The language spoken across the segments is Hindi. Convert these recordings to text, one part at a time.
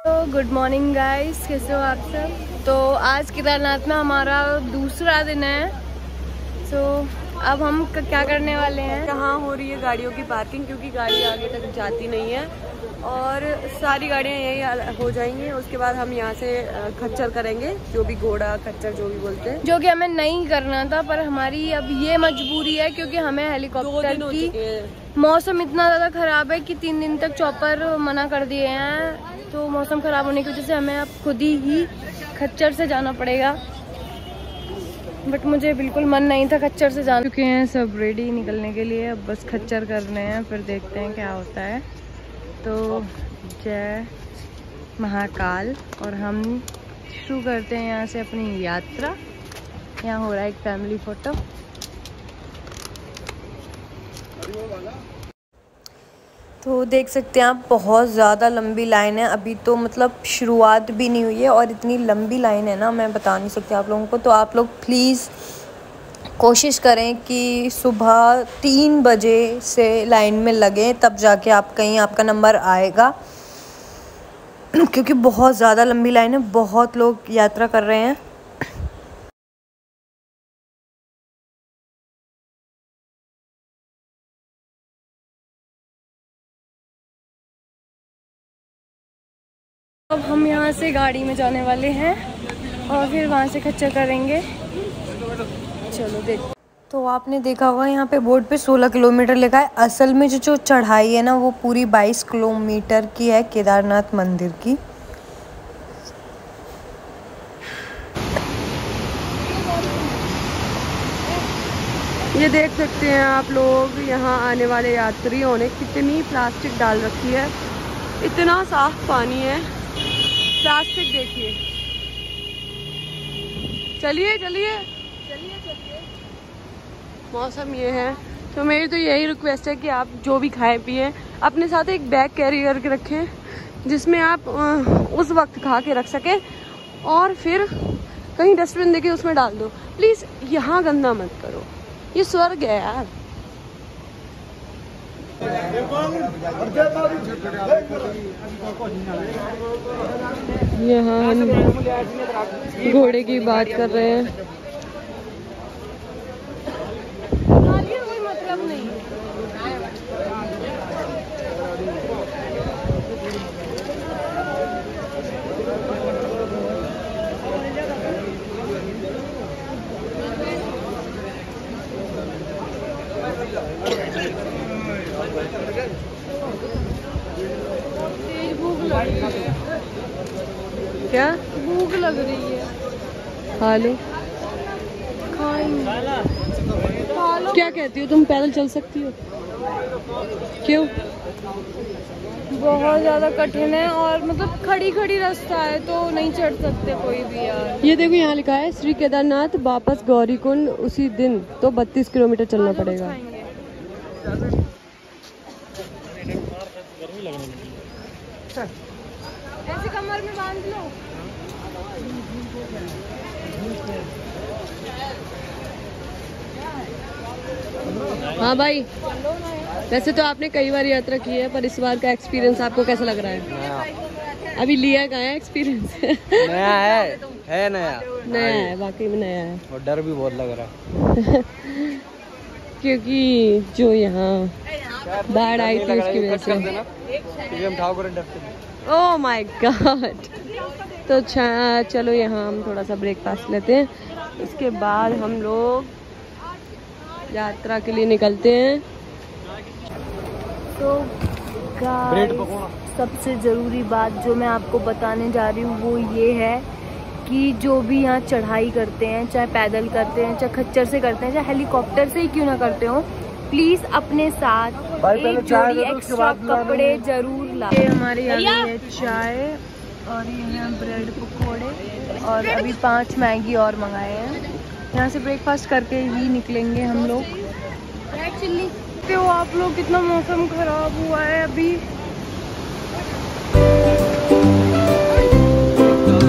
तो गुड मॉर्निंग गाइस, कैसे हो आप सब। तो आज केदारनाथ में हमारा दूसरा दिन है। तो अब हम क्या करने वाले हैं, कहाँ हो रही है गाड़ियों की पार्किंग, क्योंकि गाड़ी आगे तक जाती नहीं है और सारी गाड़ियाँ यही हो जाएंगी। उसके बाद हम यहाँ से खच्चर करेंगे, जो भी घोड़ा खच्चर जो भी बोलते हैं, जो कि हमें नहीं करना था, पर हमारी अब ये मजबूरी है क्योंकि हमें हेलीकॉप्टर की मौसम इतना ज़्यादा ख़राब है कि 3 दिन तक चॉपर मना कर दिए हैं। तो मौसम ख़राब होने की वजह से हमें अब खुद ही खच्चर से जाना पड़ेगा। बट मुझे बिल्कुल मन नहीं था खच्चर से जाने। चुके हैं सब रेडी निकलने के लिए, अब बस खच्चर करने हैं, फिर देखते हैं क्या होता है। तो जय महाकाल, और हम शुरू करते हैं यहाँ से अपनी यात्रा। यहाँ हो रहा है एक फैमिली फ़ोटो। तो देख सकते हैं आप, बहुत ज़्यादा लंबी लाइन है। अभी तो मतलब शुरुआत भी नहीं हुई है और इतनी लंबी लाइन है ना, मैं बता नहीं सकती आप लोगों को। तो आप लोग प्लीज़ कोशिश करें कि सुबह 3 बजे से लाइन में लगें, तब जाके आप कहीं आपका नंबर आएगा, क्योंकि बहुत ज़्यादा लंबी लाइन है, बहुत लोग यात्रा कर रहे हैं। अब हम यहाँ से गाड़ी में जाने वाले हैं और फिर वहाँ से खच्चर करेंगे। चलो देख। तो आपने देखा होगा यहाँ पे बोर्ड पे 16 किलोमीटर लिखा है। असल में जो चढ़ाई है ना, वो पूरी 22 किलोमीटर की है केदारनाथ मंदिर की। ये देख सकते हैं आप लोग, यहाँ आने वाले यात्रियों ने कितनी प्लास्टिक डाल रखी है। इतना साफ पानी है, प्लास्टिक देखिए। चलिए चलिए चलिए। मौसम ये है, तो मेरी तो यही रिक्वेस्ट है कि आप जो भी खाए पिए अपने साथ एक बैग कैरी करके रखें, जिसमें आप उस वक्त खा के रख सकें, और फिर कहीं डस्टबिन देके उसमें डाल दो। प्लीज़ यहाँ गंदा मत करो, ये स्वर्ग है यार। यहाँ हम घोड़े की बात कर रहे हैं। कोई मतलब नहीं। तेज भूख लग रही है। क्या भूख लग रही है? खा लो। खाएंगे। खा लो। क्या कहती हो तुम, पैदल चल सकती हो? क्यों? बहुत ज़्यादा कठिन है और मतलब खड़ी खड़ी रास्ता है, तो नहीं चढ़ सकते कोई भी यार। ये देखो, यहाँ लिखा है श्री केदारनाथ वापस गौरीकुंड उसी दिन, तो 32 किलोमीटर चलना पड़ेगा। ऐसे कमर में बांध लो। हाँ भाई, वैसे तो आपने कई बार यात्रा की है, पर इस बार का एक्सपीरियंस आपको कैसा लग रहा है? अभी लिया कहाँ है एक्सपीरियंस? नया है नया है, वाकई में नया है, और डर भी बहुत लग रहा है। क्योंकि जो यहाँ बाढ़ आई थी उसकी वजह से। ओह माय गॉड। तो चलो यहाँ हम थोड़ा सा ब्रेकफास्ट लेते हैं, उसके बाद हम लोग यात्रा के लिए निकलते हैं। तो सबसे ज़रूरी बात जो मैं आपको बताने जा रही हूँ वो ये है कि जो भी यहाँ चढ़ाई करते हैं, चाहे पैदल करते हैं, चाहे खच्चर से करते हैं, चाहे हेलीकॉप्टर से ही क्यों ना करते हो, प्लीज़ अपने साथ एक जोड़ी एक्स्ट्रा कपड़े जरूर लाएं। ये हमारे यहाँ है चाय, और ये हैं ब्रेड पकोड़े, और अभी 5 मैगी और मंगाए हैं। यहाँ से ब्रेकफास्ट करके ही निकलेंगे हम लोग। एक्चुअली तो आप लोग, कितना मौसम खराब हुआ है अभी,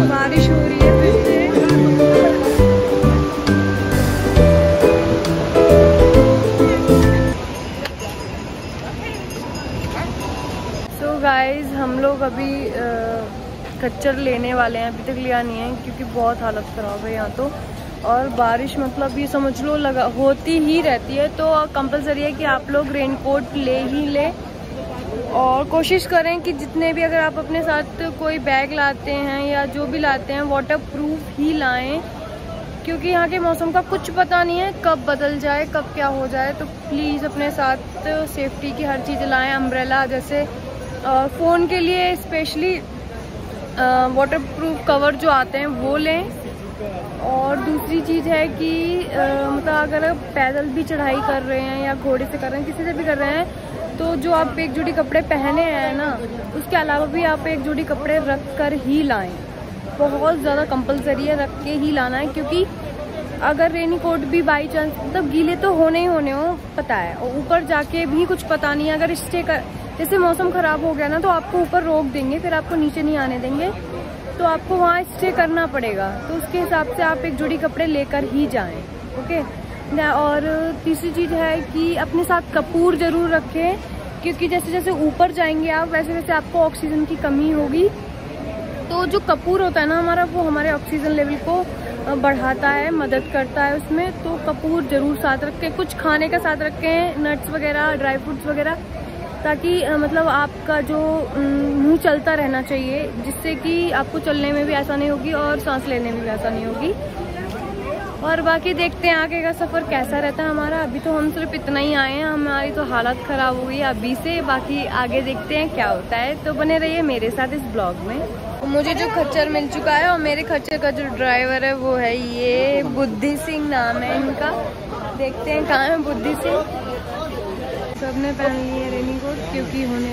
बारिश हो रही है फिर से। So guys, हम लोग अभी खच्चर लेने वाले हैं, अभी तक लिया नहीं है क्योंकि बहुत हालत ख़राब है यहाँ तो। और बारिश मतलब ये समझ लो लगा होती ही रहती है, तो कंपलसरी है कि आप लोग रेनकोट ले ही लें। और कोशिश करें कि जितने भी अगर आप अपने साथ कोई बैग लाते हैं या जो भी लाते हैं वाटर प्रूफ ही लाएं, क्योंकि यहाँ के मौसम का कुछ पता नहीं है, कब बदल जाए कब क्या हो जाए। तो प्लीज़ अपने साथ सेफ्टी की हर चीज़ लाएं। अम्ब्रेला जैसे फ़ोन के लिए स्पेशली वाटर प्रूफ कवर जो आते हैं वो लें। और दूसरी चीज़ है कि मतलब अगर पैदल भी चढ़ाई कर रहे हैं या घोड़े से कर रहे हैं, किसी से भी कर रहे हैं, तो जो आप एक जोड़ी कपड़े पहने हैं ना, उसके अलावा भी आप एक जोड़ी कपड़े रख कर ही लाएं। बहुत ज़्यादा कंपलसरी है, रख के ही लाना है, क्योंकि अगर रेनी कोट भी बाई चांस मतलब गीले तो होने ही होने हो पता है, और ऊपर जाके भी कुछ पता नहीं है। अगर स्टे कर जैसे मौसम ख़राब हो गया ना, तो आपको ऊपर रोक देंगे, फिर आपको नीचे नहीं आने देंगे, तो आपको वहाँ स्टे करना पड़ेगा। तो उसके हिसाब से आप एक जोड़ी कपड़े लेकर ही जाएं, ओके। और तीसरी चीज़ है कि अपने साथ कपूर ज़रूर रखें, क्योंकि जैसे जैसे ऊपर जाएंगे आप वैसे वैसे आपको ऑक्सीजन की कमी होगी। तो जो कपूर होता है ना हमारा, वो हमारे ऑक्सीजन लेवल को बढ़ाता है, मदद करता है उसमें। तो कपूर ज़रूर साथ रखें। कुछ खाने का साथ रखें, नट्स वगैरह, ड्राई फ्रूट्स वगैरह, ताकि मतलब आपका जो मुंह चलता रहना चाहिए, जिससे कि आपको चलने में भी आसानी होगी और सांस लेने में भी आसानी होगी। और बाकी देखते हैं आगे का सफ़र कैसा रहता है हमारा। अभी तो हम सिर्फ इतना ही आए हैं, हमारी तो हालत ख़राब हो गई है अभी से। बाकी आगे देखते हैं क्या होता है, तो बने रहिए मेरे साथ इस ब्लॉग में। मुझे जो खच्चर मिल चुका है, और मेरे खच्चर का जो ड्राइवर है वो है ये बुद्धि सिंह नाम है इनका। देखते हैं कहाँ है बुद्धि सिंह। सबने पहन लिए रेनी कोट क्योंकि होने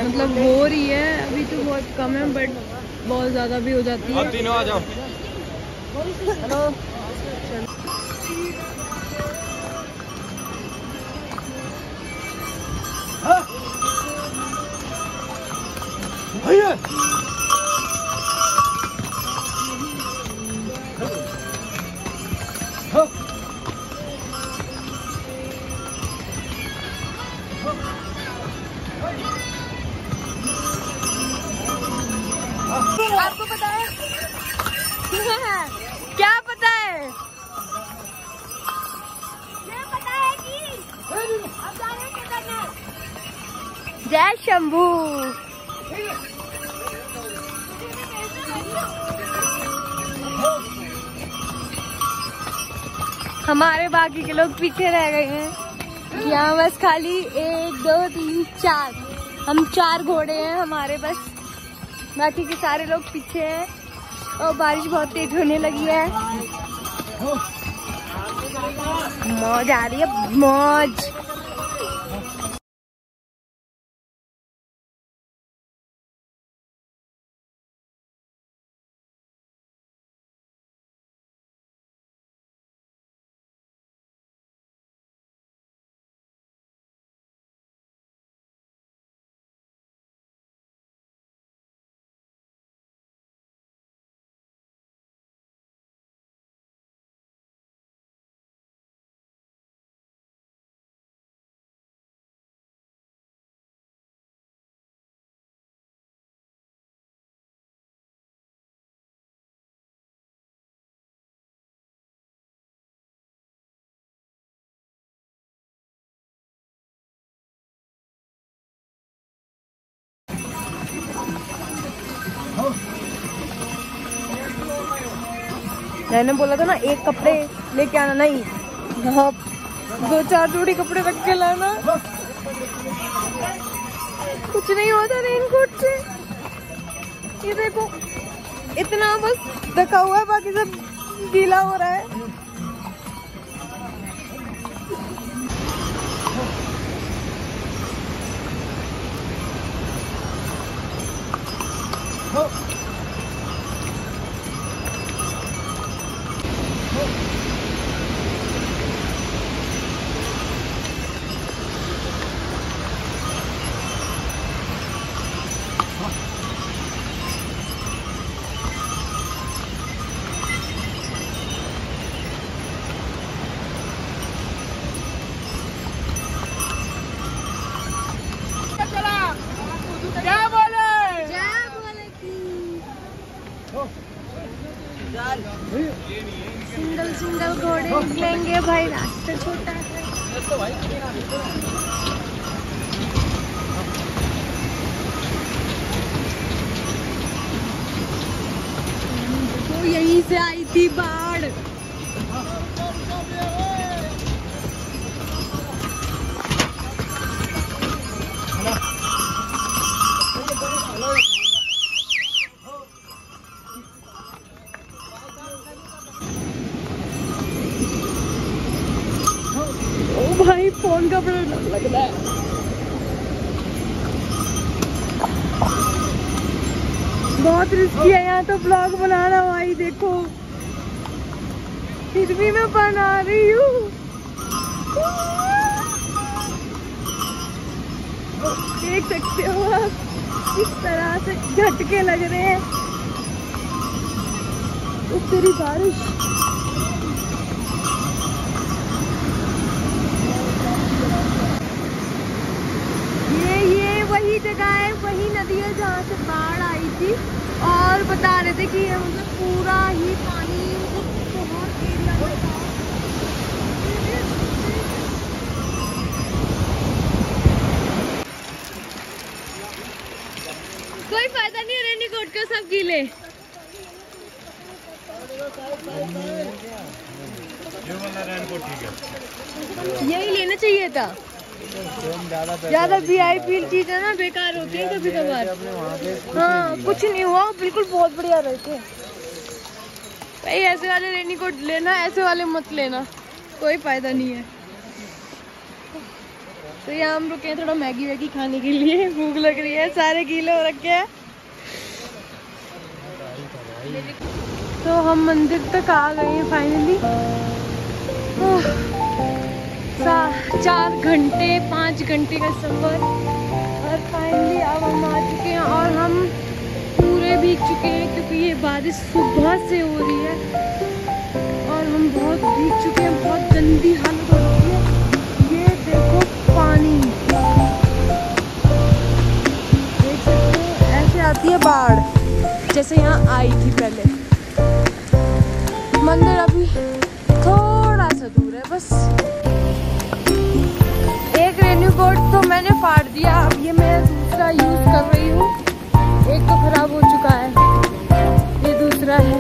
मतलब हो रही है अभी तो बहुत कम है, बट बहुत ज़्यादा भी हो जाती है। तीनों आ जाओ। हेलो भैया आपको पता है क्या पता है? ये पता है कि अब जा रहे हैं केदारनाथ। जय शंभू। हमारे बाकी के लोग पीछे रह गए हैं। यहाँ बस खाली 1 2 3 4 हम 4 घोड़े हैं हमारे बस, बाकी के सारे लोग पीछे हैं। और बारिश बहुत तेज होने लगी है, मौज आ रही है, मौज। मैंने बोला था ना एक कपड़े लेके आना, नहीं आप 2-4 जोड़ी कपड़े रख के लाना। कुछ नहीं होता रेनकोट से। ये देखो इतना बस ढका हुआ है, बाकी सब गीला हो रहा है। क्या सिंगल घोड़े निकलेंगे भाई, रास्ता छोटा है। तो यहीं से आई थी बाढ़। ओ भाई फोन का बड़ा डर लग रहा है। बहुत रिस्की है यहाँ तो ब्लॉग बनाना भाई, देखो फिर भी मैं बना रही हूँ। देख सकते हो आप किस तरह से झटके लग रहे हैं। तो तेरी बारिश ये वही जगह है, वही नदी है जहाँ से बाढ़ आई थी। और बता रहे थे कि ये मतलब पूरा ही पानी बहुत एरिया में था। कोई फायदा नहीं है रेनीकोट का, सब गीले। यही लेना चाहिए था। ज्यादा VIP चीज है ना, बेकार होती है कभी कभार। हाँ कुछ नहीं हुआ, बिल्कुल बहुत बढ़िया रहे थे भाई। ऐसे वाले रेनीकोट लेना, ऐसे वाले मत लेना, कोई फायदा नहीं है। तो यहाँ हम रुके हैं थोड़ा मैगी वैगी खाने के लिए, भूख लग रही है, सारे गीले हो रखे हैं। तो हम मंदिर तक आ गए हैं फाइनली। 4 घंटे 5 घंटे का सफर, और फाइनली अब हम आ चुके हैं। और हम पूरे भीग चुके हैं क्योंकि ये बारिश सुबह से हो रही है और हम बहुत भीग चुके हैं, बहुत गंदी हालत हो रही है। ये देखो पानी, देख सकते हो ऐसे आती है बाढ़ जैसे यहाँ आई थी पहले। मंदिर अभी थोड़ा सा दूर है बस। एक रेनकोट तो मैंने फाड़ दिया, अब ये मैं दूसरा यूज कर रही हूँ। एक तो खराब हो चुका है, ये दूसरा है।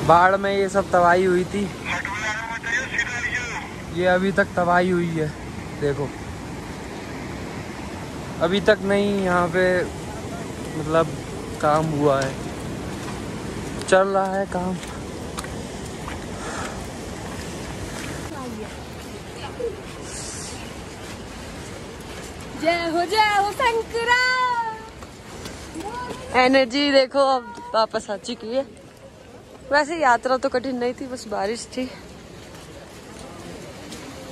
बाढ़ में ये सब तबाही हुई थी, ये अभी तक तबाही हुई है। देखो अभी तक नहीं यहाँ पे मतलब काम हुआ है, चल रहा है काम। जय हो शंकरा। एनर्जी देखो अब वापस आ चुकी है। वैसे यात्रा तो कठिन नहीं थी, बस बारिश थी।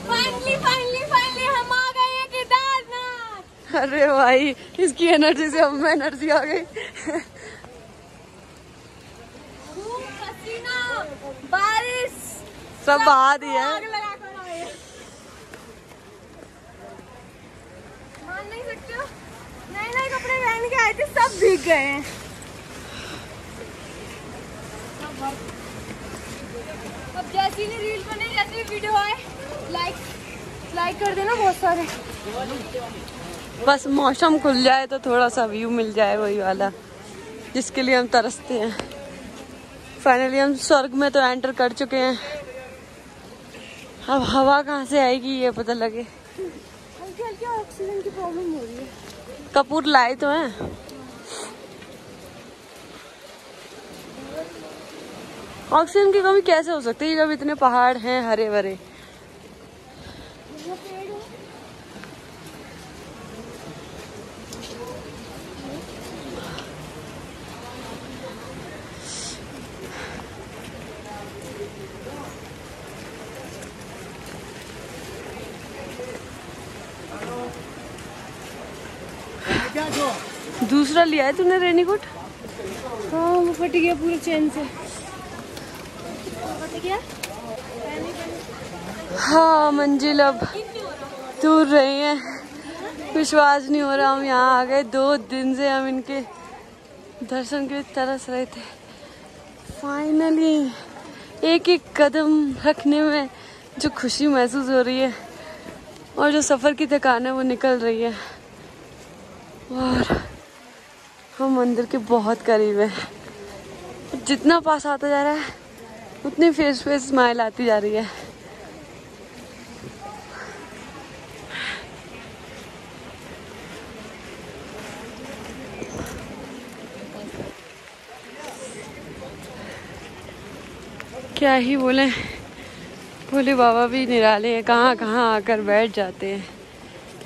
फाइनली हम आ गए हैं केदारनाथ। अरे भाई इसकी एनर्जी से अब मैं एनर्जी आ गई। पसीना, बारिश सब बहा दिया है। मान नहीं सकते हो, नए कपड़े पहन के आए थे, सब भीग गए हैं। अब जैसी ने रील बने, जैसी वीडियो आए, लाइक कर देना बहुत सारे। बस मौसम खुल जाए तो थोड़ा सा व्यू मिल जाए, वही वाला जिसके लिए हम तरसते हैं। फाइनली हम स्वर्ग में तो एंटर कर चुके हैं। अब हवा कहाँ से आएगी ये पता लगे। हल्की ऑक्सीजन की प्रॉब्लम हो रही है। कपूर लाए तो हैं। ऑक्सीजन की कमी कैसे हो सकती है जब इतने पहाड़ हैं हरे भरे। दूसरा लिया है तूने रेनीकोट? हाँ वो फट गया पूरे चेन से। फट गया? हाँ मंजिल अब दूर रही है। विश्वास नहीं हो रहा हम यहाँ आ गए। 2 दिन से हम इनके दर्शन के लिए तरस रहे थे। फाइनली एक एक कदम रखने में जो खुशी महसूस हो रही है और जो सफ़र की थकान है वो निकल रही है। और हम मंदिर के बहुत करीब है। जितना पास आता जा रहा है उतनी फेस पे स्माइल आती जा रही है। क्या ही बोले, भोले बाबा भी निराले हैं, कहाँ कहाँ आकर बैठ जाते हैं।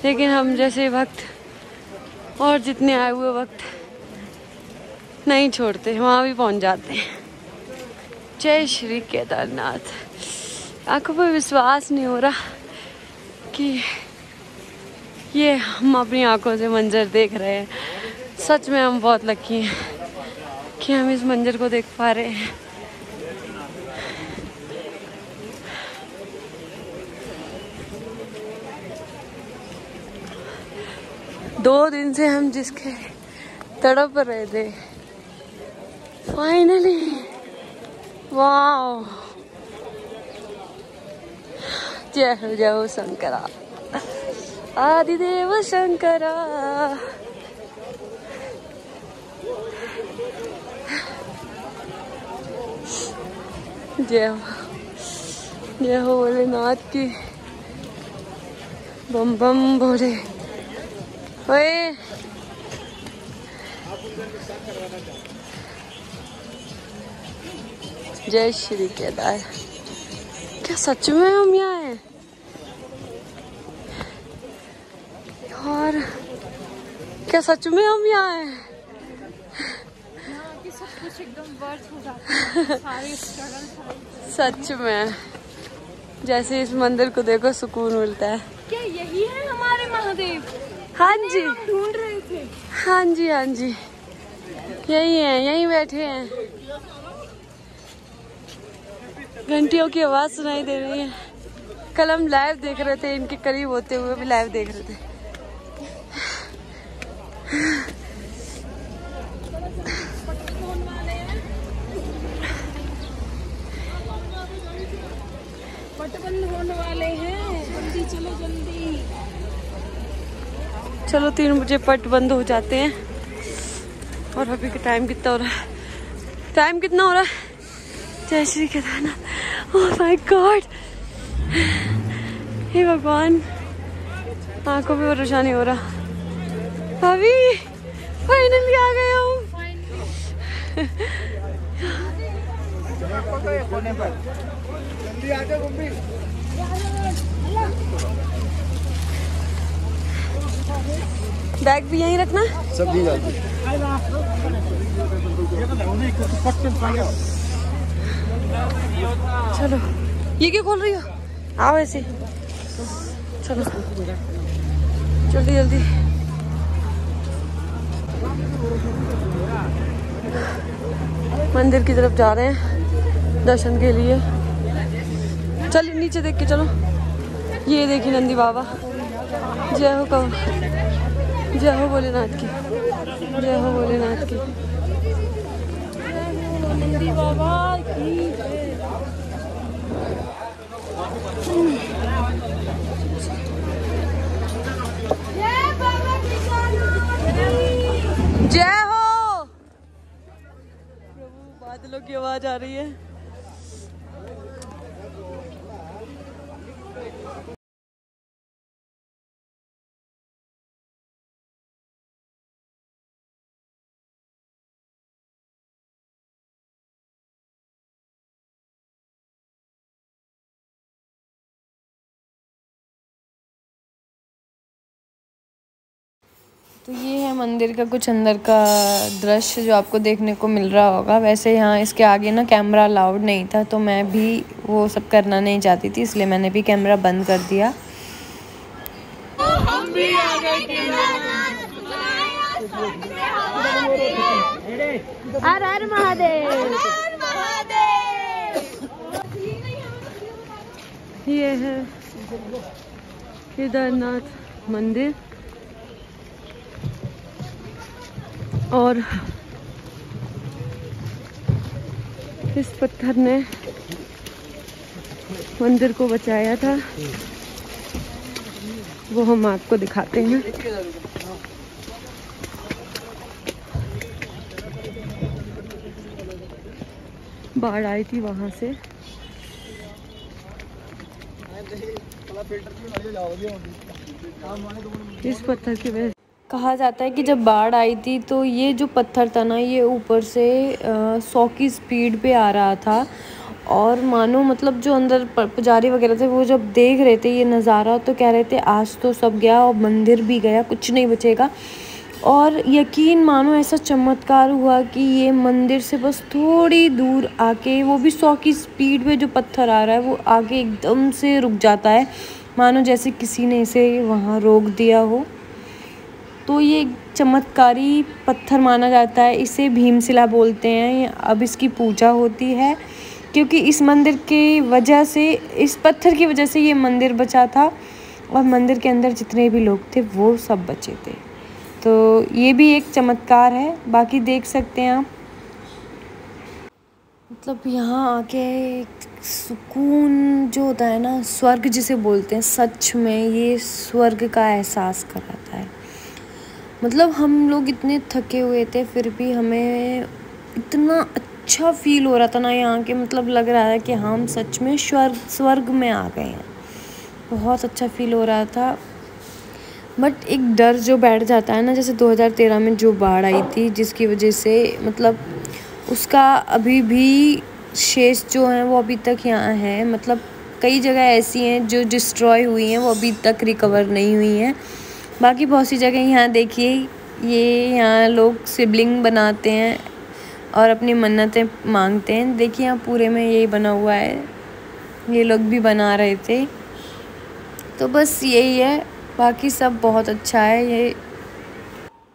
लेकिन हम जैसे वक्त और जितने आए हुए वक्त नहीं छोड़ते, वहाँ भी पहुँच जाते हैं। जय श्री केदारनाथ। आंखों पर विश्वास नहीं हो रहा कि ये हम अपनी आंखों से मंजर देख रहे हैं। सच में हम बहुत लकी हैं कि हम इस मंजर को देख पा रहे हैं। दो दिन से हम जिसके तड़प रहे थे, फाइनली वाह। जय हो शंकरा, आदिदेव शंकरा। जय हो भोलेनाथ की। बम बम भोले। ओए जय श्री केदार। क्या सच में हम यहाँ हैं? और क्या सच में हम यहाँ हैं? यहाँ की सब कुछ एकदम वर्थ हो जाता है, सारे स्ट्रगल। सच में जैसे इस मंदिर को देखो सुकून मिलता है। क्या यही है हमारे महादेव? हाँ जी, हम ढूंढ रहे थे। हाँ जी, हाँ जी, यही है, यहीं बैठे हैं। घंटियों की आवाज सुनाई दे रही है। कल हम लाइव देख रहे थे, इनके करीब होते हुए भी लाइव देख रहे थे। पट बंद होने वाले हैं, जल्दी चलो जल्दी। चलो 3 बजे पट बंद हो जाते हैं। और अभी का टाइम कितना हो रहा है? टाइम कितना हो रहा है? जय Shri Kedarnath. Oh my god, हे भगवान, आंखों पे भरोसा नहीं हो रहा। अभी फाइनली आ गए हम। बैग भी यहीं रखना, सब दी जाती। चलो, ये क्या खोल रही हो? आओ ऐसे, चलो जल्दी जल्दी। मंदिर की तरफ जा रहे हैं दर्शन के लिए। चलिए नीचे देख के चलो। ये देखिए नंदी बाबा। जय हो कहो, जय हो भोलेनाथ की, जय हो भोलेनाथ की। नंदी बाबा की जय हो। प्रभु, बादलों की आवाज आ रही है। तो ये है मंदिर का कुछ अंदर का दृश्य जो आपको देखने को मिल रहा होगा। वैसे यहाँ इसके आगे ना कैमरा अलाउड नहीं था, तो मैं भी वो सब करना नहीं चाहती थी, इसलिए मैंने भी कैमरा बंद कर दिया। हम भी आ गए हर हर महादेव। ये है केदारनाथ मंदिर। और इस पत्थर ने मंदिर को बचाया था, वो हम आपको दिखाते हैं। बाढ़ आई थी वहां से। इस पत्थर की वजह कहा जाता है कि जब बाढ़ आई थी तो ये जो पत्थर था ना, ये ऊपर से 100 की स्पीड पे आ रहा था। और मानो मतलब जो अंदर पुजारी वगैरह थे वो जब देख रहे थे ये नज़ारा तो कह रहे थे आज तो सब गया और मंदिर भी गया, कुछ नहीं बचेगा। और यकीन मानो ऐसा चमत्कार हुआ कि ये मंदिर से बस थोड़ी दूर आके, वो भी 100 की स्पीड पे जो पत्थर आ रहा है वो आगे एकदम से रुक जाता है, मानो जैसे किसी ने इसे वहाँ रोक दिया हो। तो ये एक चमत्कारी पत्थर माना जाता है, इसे भीमशिला बोलते हैं। अब इसकी पूजा होती है क्योंकि इस मंदिर की वजह से, इस पत्थर की वजह से ये मंदिर बचा था और मंदिर के अंदर जितने भी लोग थे वो सब बचे थे। तो ये भी एक चमत्कार है। बाकी देख सकते हैं आप, मतलब यहाँ आके सुकून जो होता है ना, स्वर्ग जिसे बोलते हैं, सच में ये स्वर्ग का एहसास कराता है। मतलब हम लोग इतने थके हुए थे फिर भी हमें इतना अच्छा फील हो रहा था ना यहाँ के, मतलब लग रहा है कि हम सच में स्वर्ग में आ गए हैं। बहुत अच्छा फील हो रहा था। बट एक डर जो बैठ जाता है ना, जैसे 2013 में जो बाढ़ आई थी जिसकी वजह से मतलब उसका अभी भी शेष जो हैं वो अभी तक यहाँ है। मतलब कई जगह ऐसी हैं जो डिस्ट्रॉय हुई हैं, वो अभी तक रिकवर नहीं हुई हैं। बाकी बहुत सी जगह यहाँ देखिए, ये यहाँ लोग शिवलिंग बनाते हैं और अपनी मन्नतें मांगते हैं। देखिए यहाँ पूरे में यही बना हुआ है, ये लोग भी बना रहे थे। तो बस यही है, बाकी सब बहुत अच्छा है। ये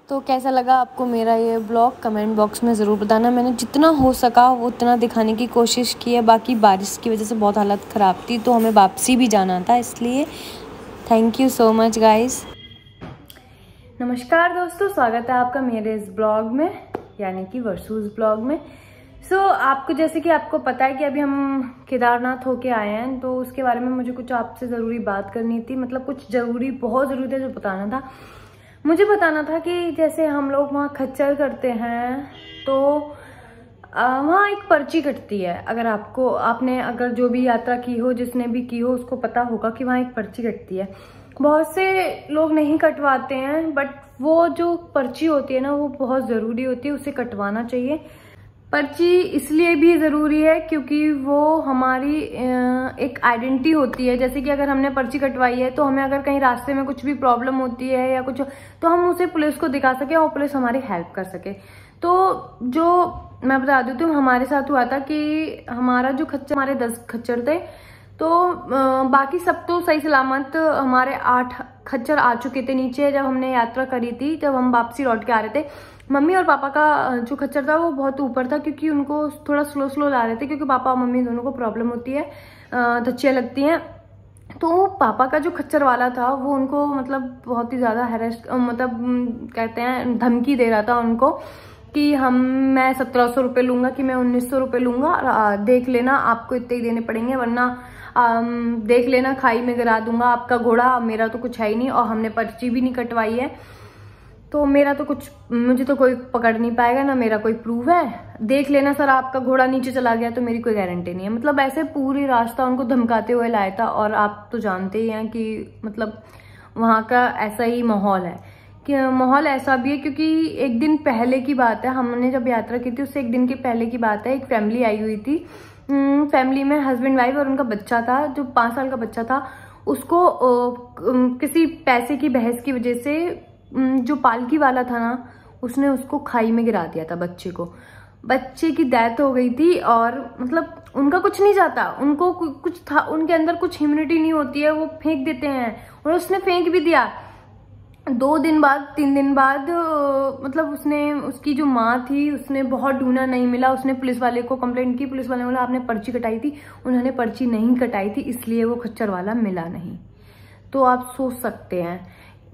तो कैसा लगा आपको मेरा ये ब्लॉग, कमेंट बॉक्स में ज़रूर बताना। मैंने जितना हो सका वो उतना दिखाने की कोशिश की है। बाकी बारिश की वजह से बहुत हालत ख़राब थी तो हमें वापसी भी जाना था, इसलिए thank you so much guys. नमस्कार दोस्तों, स्वागत है आपका मेरे इस ब्लॉग में, यानी कि वर्सूस ब्लॉग में। आपको जैसे कि आपको पता है कि अभी हम केदारनाथ होके आए हैं, तो उसके बारे में मुझे कुछ आपसे ज़रूरी बात करनी थी। मतलब कुछ ज़रूरी, बहुत ज़रूरी था जो बताना था। मुझे बताना था कि जैसे हम लोग वहाँ खच्चर करते हैं तो वहाँ एक पर्ची कटती है। अगर आपने अगर जो भी यात्रा की हो, जिसने भी की हो, उसको पता होगा कि वहाँ एक पर्ची कटती है। बहुत से लोग नहीं कटवाते हैं, बट वो जो पर्ची होती है ना, वो बहुत ज़रूरी होती है, उसे कटवाना चाहिए। पर्ची इसलिए भी ज़रूरी है क्योंकि वो हमारी एक आइडेंटिटी होती है। जैसे कि अगर हमने पर्ची कटवाई है तो हमें अगर कहीं रास्ते में कुछ भी प्रॉब्लम होती है या कुछ, तो हम उसे पुलिस को दिखा सके और पुलिस हमारी हेल्प कर सके। तो जो मैं बता देती हूँ, हमारे साथ हुआ था कि हमारा जो खच्चर, हमारे 10 खच्चर थे, तो बाकी सब तो सही सलामत, हमारे 8 खच्चर आ चुके थे नीचे जब हमने यात्रा करी थी। जब हम वापसी लौट के आ रहे थे, मम्मी और पापा का जो खच्चर था वो बहुत ऊपर था क्योंकि उनको थोड़ा स्लो ला रहे थे, क्योंकि पापा और मम्मी दोनों को प्रॉब्लम होती है, धच्चियाँ लगती हैं। तो पापा का जो खच्चर वाला था वो उनको मतलब बहुत ही ज़्यादा हैरेस, मतलब कहते हैं धमकी दे रहा था उनको कि मैं 1700 रुपये लूँगा, कि मैं 1900 रुपये लूँगा, देख लेना आपको इतने ही देने पड़ेंगे, वरना देख लेना खाई में गिरा दूंगा आपका घोड़ा। मेरा तो कुछ है ही नहीं और हमने पर्ची भी नहीं कटवाई है, तो मेरा तो कुछ, मुझे तो कोई पकड़ नहीं पाएगा, ना मेरा कोई प्रूफ है। देख लेना सर, आपका घोड़ा नीचे चला गया तो मेरी कोई गारंटी नहीं है। मतलब ऐसे पूरी रास्ता उनको धमकाते हुए लाया था। और आप तो जानते ही हैं कि मतलब वहाँ का ऐसा ही माहौल है, कि माहौल ऐसा भी है क्योंकि एक दिन पहले की बात है, हमने जब यात्रा की थी उससे एक दिन के पहले की बात है। एक फैमिली आई हुई थी, फैमिली में हस्बैंड वाइफ और उनका बच्चा था, जो 5 साल का बच्चा था। उसको किसी पैसे की बहस की वजह से जो पालकी वाला था ना, उसने उसको खाई में गिरा दिया था बच्चे को। बच्चे की डेथ हो गई थी और मतलब उनका कुछ नहीं जाता, उनको कुछ था, उनके अंदर कुछ इम्यूनिटी नहीं होती है, वो फेंक देते हैं। और उसने फेंक भी दिया। 2 दिन बाद 3 दिन बाद मतलब उसकी जो माँ थी, उसने बहुत ढूंढा, नहीं मिला। उसने पुलिस वाले को कंप्लेंट की, पुलिस वाले ने बोला आपने पर्ची कटाई थी। उन्होंने पर्ची नहीं कटाई थी, इसलिए वो खच्चर वाला मिला नहीं। तो आप सोच सकते हैं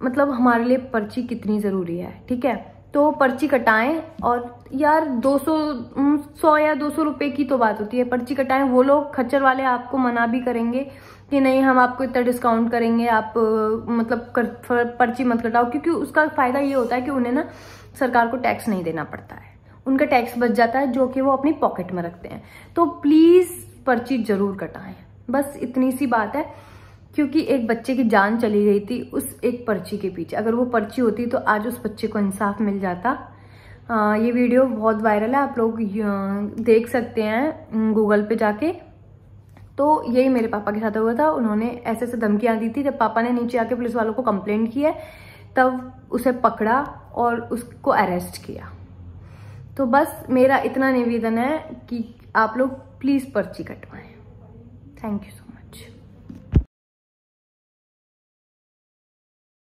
मतलब हमारे लिए पर्ची कितनी ज़रूरी है, ठीक है। तो पर्ची कटाएं। और यार 100 या 200 रुपए की तो बात होती है, पर्ची कटाएं। वो लोग खच्चर वाले आपको मना भी करेंगे कि नहीं हम आपको इतना डिस्काउंट करेंगे, आप मतलब पर्ची मत कटाओ, क्योंकि उसका फायदा ये होता है कि उन्हें ना सरकार को टैक्स नहीं देना पड़ता है, उनका टैक्स बच जाता है जो कि वो अपनी पॉकेट में रखते हैं। तो प्लीज पर्ची जरूर कटाएं, बस इतनी सी बात है, क्योंकि एक बच्चे की जान चली गई थी उस एक पर्ची के पीछे। अगर वो पर्ची होती तो आज उस बच्चे को इंसाफ मिल जाता। ये वीडियो बहुत वायरल है, आप लोग देख सकते हैं गूगल पे जाके। तो यही मेरे पापा के साथ हुआ था, उन्होंने ऐसे ऐसे धमकियां दी थी। जब पापा ने नीचे आके पुलिस वालों को कंप्लेंट की है तब उसे पकड़ा और उसको अरेस्ट किया। तो बस मेरा इतना निवेदन है कि आप लोग प्लीज पर्ची कटवाएं। Thank you so much.